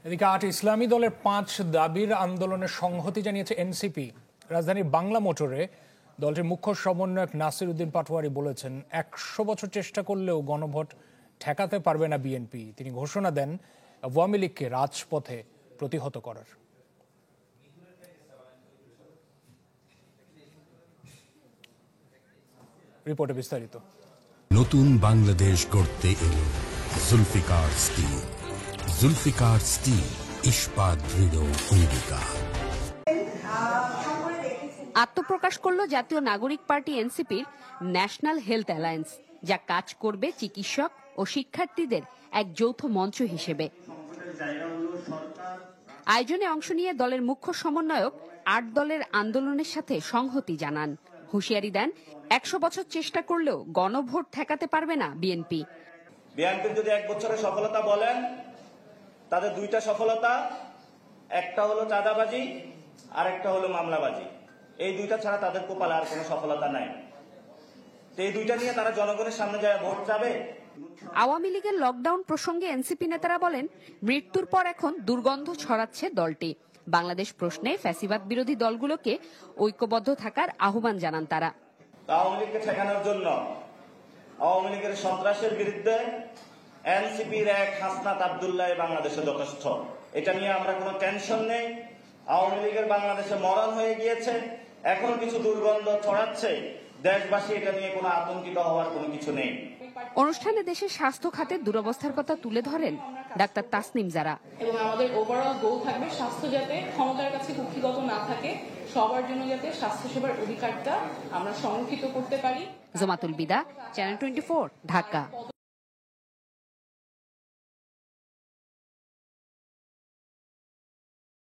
এদিকে ৮ ইসলামী দলের ৫ দাবির আন্দোলনের সংহতি জানিয়েছে এনসিপি। রাজধানীর বাংলা মোটরে দলটির মুখ্য সমন্বয়ক নাসির উদ্দিন পাটোয়ারি বলেছেন, ১০০ বছর চেষ্টা করলেও গণভোট ঠেকাতে পারবে না বিএনপি। তিনি ঘোষণা দেন আওয়ামী লীগকে রাজপথে প্রতিহত করার। রিপোর্টে বিস্তারিত। নতুন বাংলাদেশ গড়তে এলো জুলফিকার স্টিল। জুলফিকার স্টিল, ইস্পাত দৃঢ় অঙ্গীকার। আত্মপ্রকাশ করল জাতীয় নাগরিক পার্টি এনসিপির ন্যাশনাল হেলথ অ্যালায়েন্স, যা কাজ করবে চিকিৎসক ও শিক্ষার্থীদের এক যৌথ মঞ্চ হিসেবে। আয়োজনে অংশ নিয়ে দলের মুখ্য সমন্বয়ক ৮ দলের আন্দোলনের সাথে সংহতি জানান। হুঁশিয়ারি দেন, ১০০ বছর চেষ্টা করলেও গণভোট ঠেকাতে পারবে না বিএনপি। বিএনপির যদি ১ বছরের সফলতা বলেন, তাদের 2টা সফলতা, একটা হলো চাঁদাবাজি আর একটা হলো মামলাবাজি। এই 2টা ছাড়া তাদের কপালে আর কোনো সফলতা নাই। এই 2টা নিয়ে তারা জনগণের সামনে যায় ভোট চাবে। আওয়ামী লীগের লকডাউন প্রসঙ্গে এনসিপি নেতারা বলেন, মৃত্যুর পর এখন দুর্গন্ধ ছড়াচ্ছে দলটি। বাংলাদেশ প্রশ্নে ফ্যাসিবাদ বিরোধী দলগুলোকে ঐক্যবদ্ধ থাকার আহ্বান জানান তারা। আওয়ামী লীগকে ঠেকানোর জন্য আওয়ামী লীগের সন্ত্রাসের বিরুদ্ধে এনসিপির এক হাসনাত আব্দুল্লাহ বাংলাদেশে যথেষ্ট। এটা নিয়ে আমরা কোনো টেনশন নেই। আওয়ামী লীগের বাংলাদেশে মরণ হয়ে গিয়েছে, এখন কিছু দুর্গন্ধ ছড়াচ্ছে, দেশবাসী এটা নিয়ে কোনো আতঙ্কিত হওয়ার কোনো কিছু নেই। অনুষ্ঠানে দেশের স্বাস্থ্য খাতের দুরবস্থার কথা তুলে ধরেন ডাক্তার তাসনিম জারা। এবং আমাদের ওভারঅল গোল থাকবে স্বাস্থ্য যাতে ক্ষমতার কাছে কুক্ষিগত না থাকে, সবার জন্য যাতে স্বাস্থ্যসেবার অধিকারটা আমরা সংরক্ষিত করতে পারি। জমাতুল বিদা, চ্যানেল 24, ঢাকা।